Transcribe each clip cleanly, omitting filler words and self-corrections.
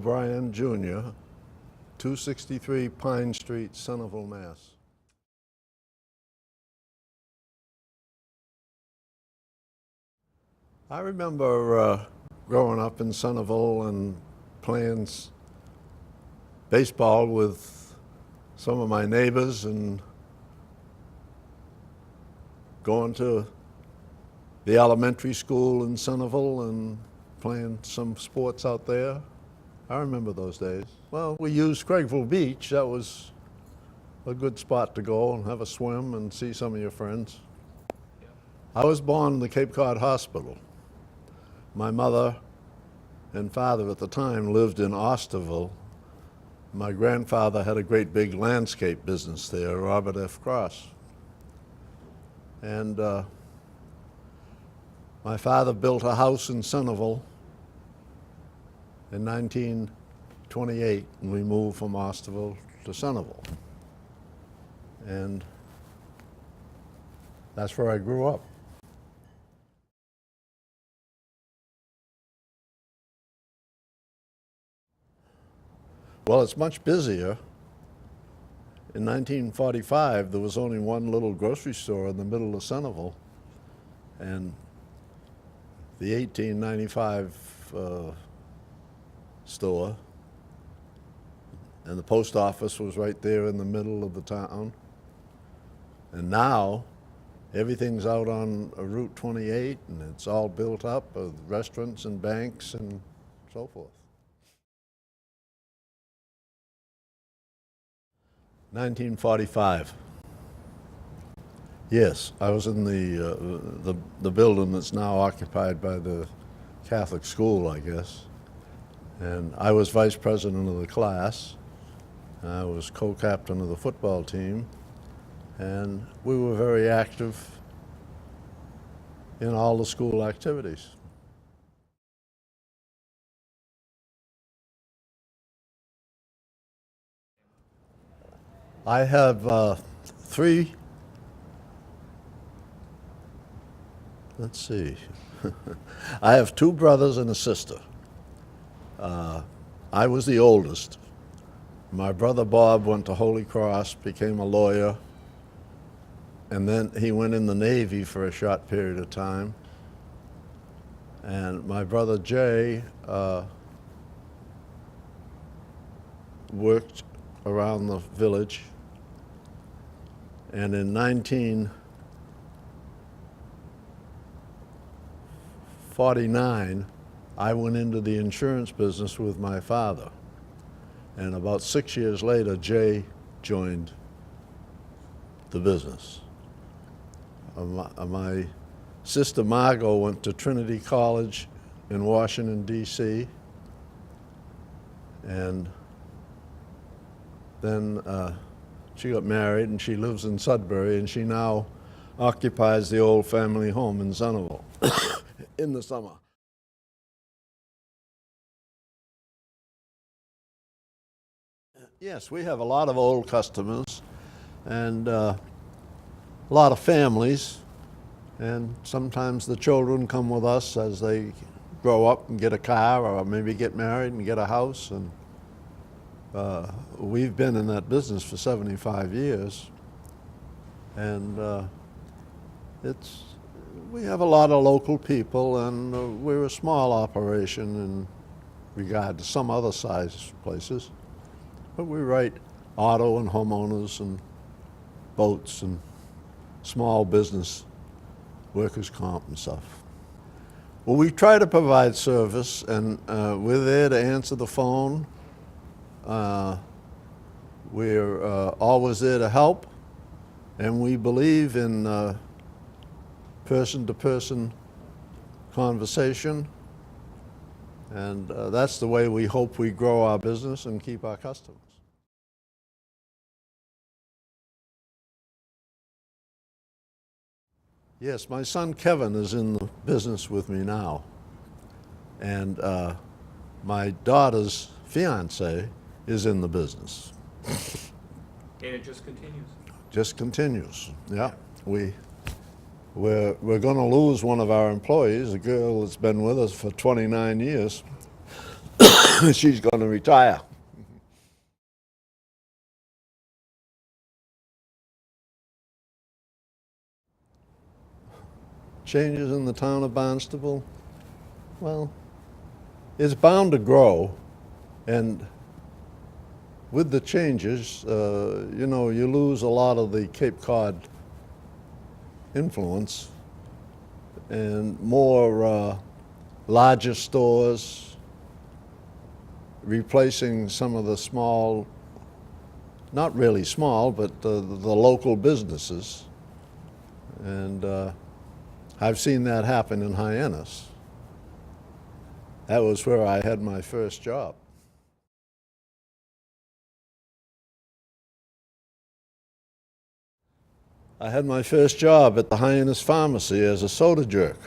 O'Brien, Jr., 263 Pine Street, Centerville, Mass. I remember growing up in Centerville and playing baseball with some of my neighbors and going to the elementary school in Centerville and playing some sports out there. I remember those days. Well, we used Craigville Beach. That was a good spot to go and have a swim and see some of your friends. I was born in the Cape Cod Hospital. My mother and father at the time lived in Osterville. My grandfather had a great big landscape business there, Robert F. Cross. And my father built a house in Centerville in 1928, and we moved from Osterville to Centerville. And that's where I grew up. Well, it's much busier. In 1945, there was only one little grocery store in the middle of Centerville, and the 1895 store, and the post office was right there in the middle of the town. And now, everything's out on Route 28, and it's all built up with restaurants and banks and so forth. 1945. Yes, I was in the building that's now occupied by the Catholic school, I guess. And I was vice president of the class. I was co-captain of the football team. And we were very active in all the school activities. I have three, let's see, I have two brothers and a sister. I was the oldest. My brother Bob went to Holy Cross, became a lawyer, and then he went in the Navy for a short period of time. And my brother Jay worked around the village. And in 1949, I went into the insurance business with my father. And about 6 years later, Jay joined the business. My sister Margot went to Trinity College in Washington, D.C. And then she got married, and she lives in Sudbury, and she now occupies the old family home in Centerville in the summer. Yes, we have a lot of old customers and a lot of families, and sometimes the children come with us as they grow up and get a car or maybe get married and get a house. And we've been in that business for 75 years, and we have a lot of local people, and we're a small operation in regard to some other size places, but we write auto and homeowners and boats and small business, workers' comp and stuff. Well, we try to provide service, and we're there to answer the phone. We're always there to help, and we believe in person-to-person conversation, and that's the way we hope we grow our business and keep our customers. Yes, my son Kevin is in the business with me now, and my daughter's fiance is in the business. And it just continues. Just continues, yeah. We're going to lose one of our employees, a girl that's been with us for 29 years. she's going to retire. Changes in the town of Barnstable? Well, it's bound to grow, and with the changes, you know, you lose a lot of the Cape Cod influence and more larger stores, replacing some of the small, not really small, but the local businesses. And I've seen that happen in Hyannis. That was where I had my first job. I had my first job at the Hyannis Pharmacy as a soda jerk.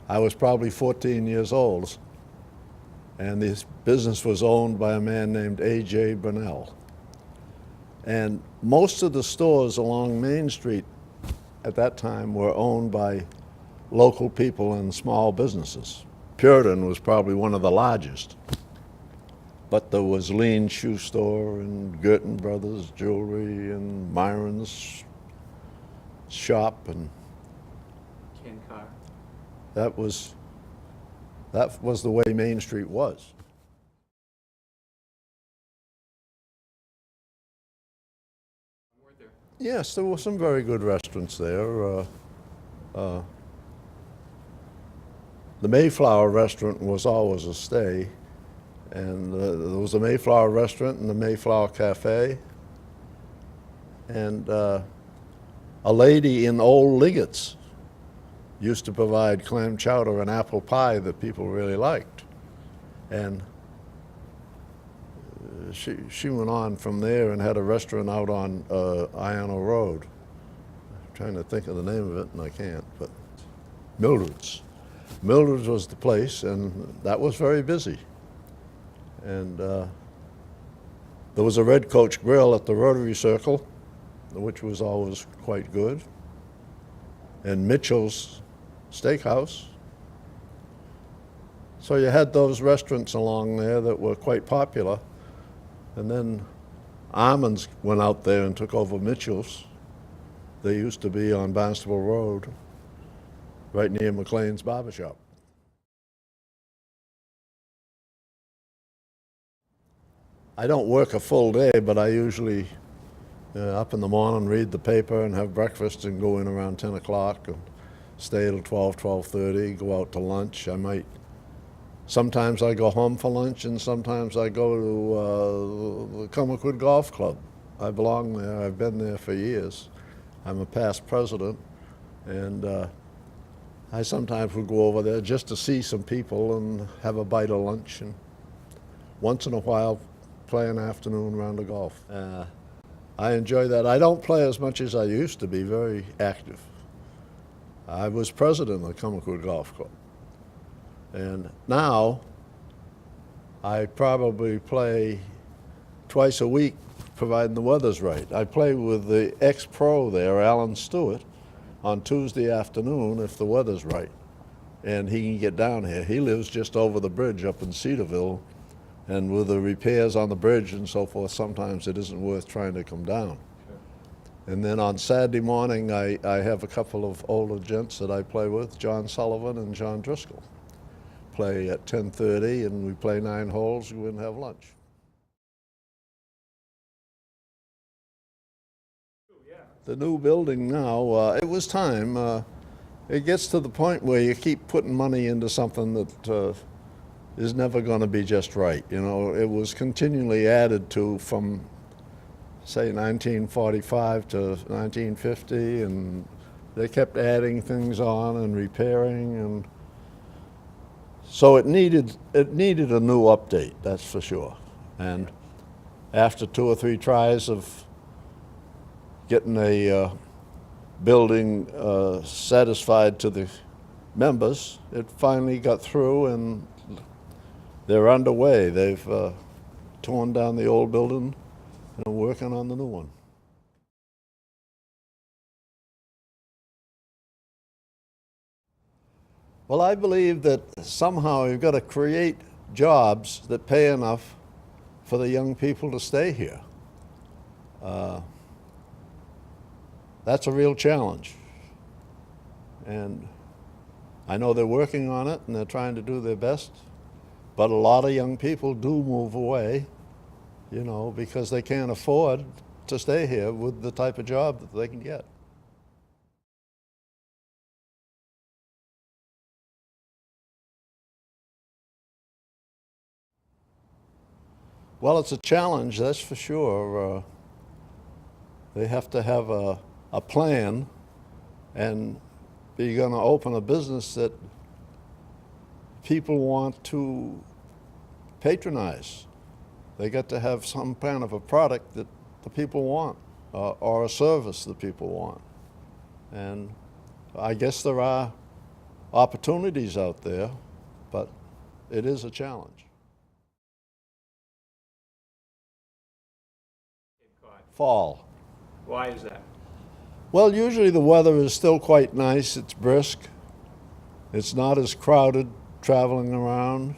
I was probably 14 years old, and this business was owned by a man named A.J. Burnell. And most of the stores along Main Street at that time were owned by local people and small businesses. Puritan was probably one of the largest, but there was Lean Shoe Store and Girton Brothers Jewelry and Myron's shop, and Ken Carr. that was the way Main Street was. Were there? Yes, there were some very good restaurants there. The Mayflower restaurant was always a stay, and there was a Mayflower restaurant and the Mayflower Cafe, and a lady in Old Liggett's used to provide clam chowder and apple pie that people really liked. And she went on from there and had a restaurant out on Iona Road. I'm trying to think of the name of it, and I can't, but Mildred's. Mildred's was the place, and that was very busy. And there was a Red Coach Grill at the Rotary Circle, which was always quite good, and Mitchell's Steakhouse. So you had those restaurants along there that were quite popular, and then Armand's went out there and took over Mitchell's. They used to be on Barnstable Road, right near McLean's Barbershop. I don't work a full day, but I usually up in the morning, read the paper and have breakfast and go in around 10 o'clock and stay till 12:30, go out to lunch. Sometimes I go home for lunch, and sometimes I go to the Comaquid Golf Club. I belong there. I've been there for years. I'm a past president, and I sometimes would go over there just to see some people and have a bite of lunch, and once in a while play an afternoon round of golf. I enjoy that. I don't play as much as I used to be, very active. I was president of the Comaquid Golf Club. And now I probably play twice a week, providing the weather's right. I play with the ex-pro there, Alan Stewart, on Tuesday afternoon if the weather's right, and he can get down here. He lives just over the bridge up in Cedarville, and with the repairs on the bridge and so forth, sometimes it isn't worth trying to come down. Sure. And then on Saturday morning, I have a couple of older gents that I play with, John Sullivan and John Driscoll. Play at 10:30, and we play 9 holes, we go and have lunch. The new building now, it was time. It gets to the point where you keep putting money into something that is never going to be just right. You know, it was continually added to from, say, 1945 to 1950, and they kept adding things on and repairing, and so it needed a new update, that's for sure. And after 2 or 3 tries of getting a building satisfied to the members, it finally got through, and they're underway. They've torn down the old building and are working on the new one. Well, I believe that somehow you've got to create jobs that pay enough for the young people to stay here. That's a real challenge. And I know they're working on it and they're trying to do their best, but a lot of young people do move away, you know, because they can't afford to stay here with the type of job that they can get. Well, it's a challenge, that's for sure. They have to have a plan, and you're going to open a business that people want to patronize. They got to have some kind of a product that the people want, or a service that people want. And I guess there are opportunities out there, but it is a challenge. Cape Cod. Fall. Why is that? Well, usually the weather is still quite nice. It's brisk. It's not as crowded traveling around.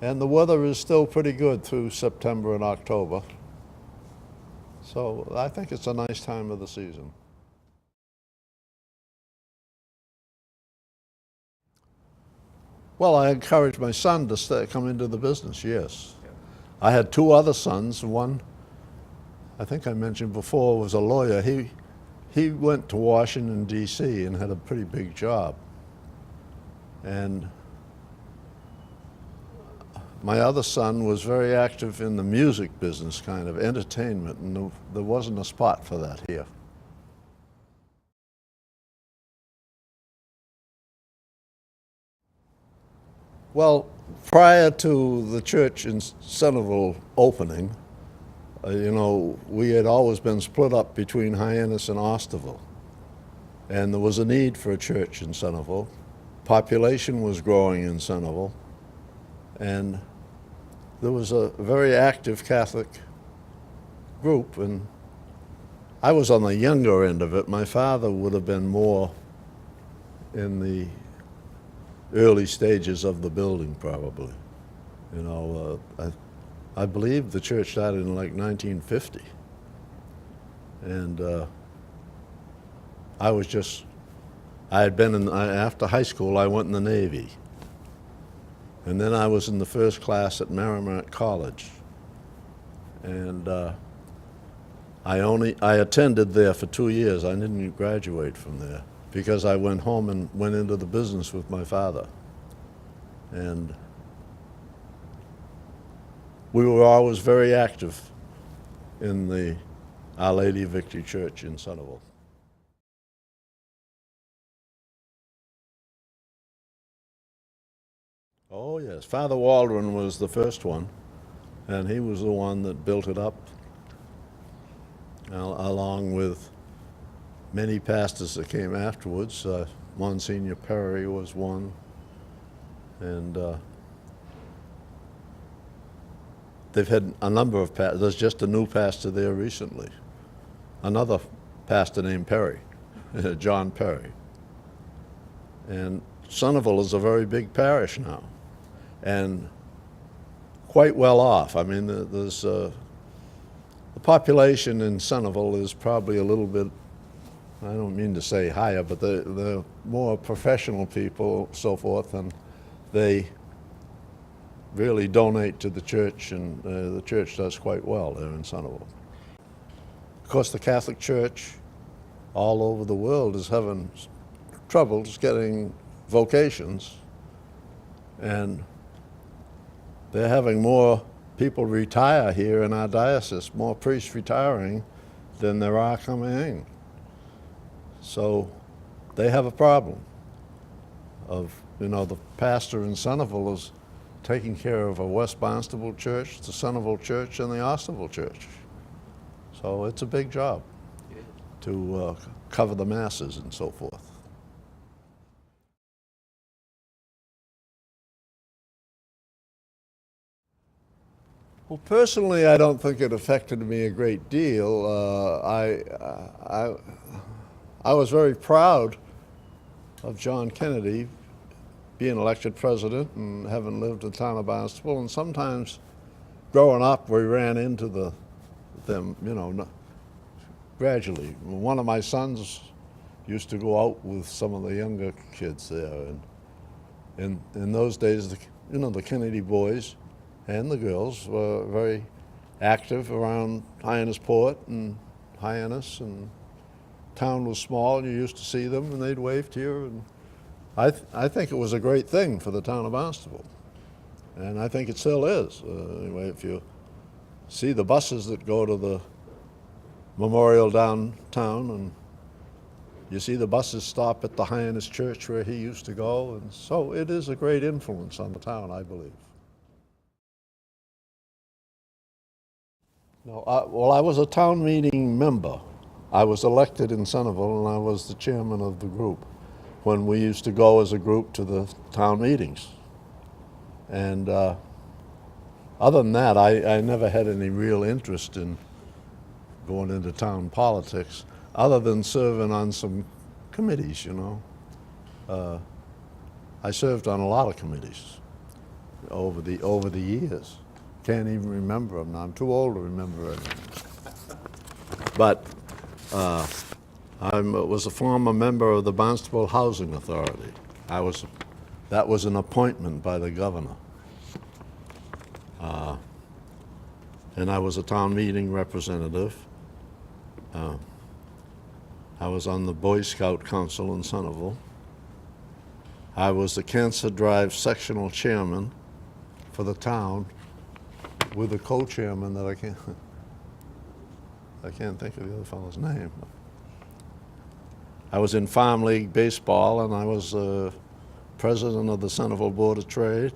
And the weather is still pretty good through September and October. So I think it's a nice time of the season. Well, I encouraged my son to come into the business, yes. Yeah. I had two other sons. One, I think I mentioned before, was a lawyer. He went to Washington, D.C. and had a pretty big job. And my other son was very active in the music business, kind of entertainment, and there wasn't a spot for that here. Well, prior to the church in Centerville opening, you know, we had always been split up between Hyannis and Osterville. And there was a need for a church in Centerville. Population was growing in Centerville. And there was a very active Catholic group. And I was on the younger end of it. My father would have been more in the early stages of the building, probably. You know, I believe the church started in like 1950. And I had been after high school, I went in the Navy. And then I was in the first class at Merrimack College. And I attended there for 2 years. I didn't graduate from there because I went home and went into the business with my father. And we were always very active in the Our Lady of Victory Church in Centerville. Oh yes, Father Waldron was the first one, and he was the one that built it up, along with many pastors that came afterwards. Monsignor Perry was one, and they've had a number of pastors. There's just a new pastor there recently, another pastor named Perry, John Perry. And Centerville is a very big parish now, and quite well off. I mean, there's the population in Centerville is probably a little bit, I don't mean to say higher, but they're more professional people, so forth, and they really donate to the church, and the church does quite well there in Centerville. Of course, the Catholic Church all over the world is having troubles getting vocations, and they're having more people retire here in our diocese, more priests retiring than there are coming in. So they have a problem of, you know, the pastor in Centerville is taking care of a West Barnstable church, the Centerville church, and the Osterville church. So it's a big job to cover the masses and so forth. Well, personally, I don't think it affected me a great deal. I was very proud of John Kennedy being elected president and having lived in the town of Barnstable, and sometimes growing up we ran into them, you know, gradually. One of my sons used to go out with some of the younger kids there, and in those days, the Kennedy boys and the girls were very active around Hyannisport and Hyannis, and town was small, and you used to see them, and they'd wave to you. And I think it was a great thing for the town of Barnstable, and I think it still is. Anyway, if you see the buses that go to the memorial downtown, and you see the buses stop at the Hyannis Church where he used to go, and so it is a great influence on the town, I believe. No, well, I was a town meeting member. I was elected in Centerville, and I was the chairman of the group when we used to go as a group to the town meetings. And other than that, I never had any real interest in going into town politics, other than serving on some committees, you know. I served on a lot of committees over the years. Can't even remember them now. I'm too old to remember anything. But I was a former member of the Barnstable Housing Authority. That was an appointment by the governor. And I was a town meeting representative. I was on the Boy Scout Council in Centerville. I was the Cancer Drive sectional chairman for the town with a co-chairman that I can't think of the other fellow's name. I was in Farm League baseball, and I was president of the Centerville Board of Trade.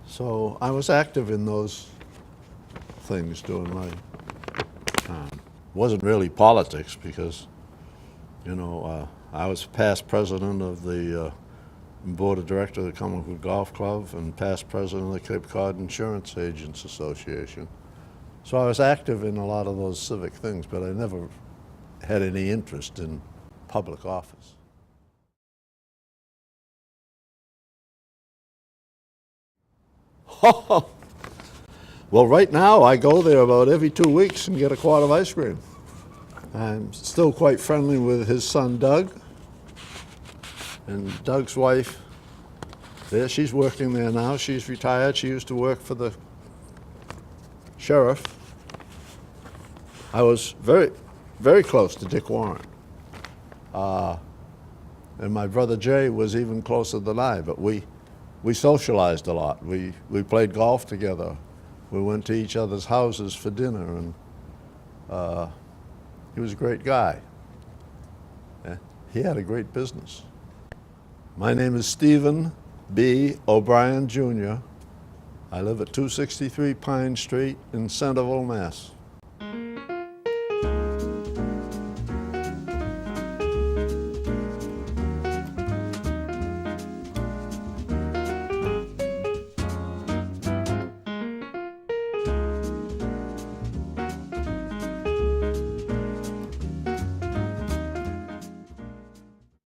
So I was active in those things during my time. Wasn't really politics because, you know, I was past president of the board of directors of the Commonwealth Golf Club and past president of the Cape Cod Insurance Agents Association. So I was active in a lot of those civic things, but I never had any interest in public office. Well, right now I go there about every 2 weeks and get a quart of ice cream. I'm still quite friendly with his son Doug, and Doug's wife. There, she's working there now. She's retired. She used to work for the sheriff. I was very, very close to Dick Warren. And my brother Jay was even closer than I, but we socialized a lot. We played golf together. We went to each other's houses for dinner, and he was a great guy. He had a great business. My name is Stephen B. O'Brien, Jr. I live at 263 Pine Street in Centerville, Mass.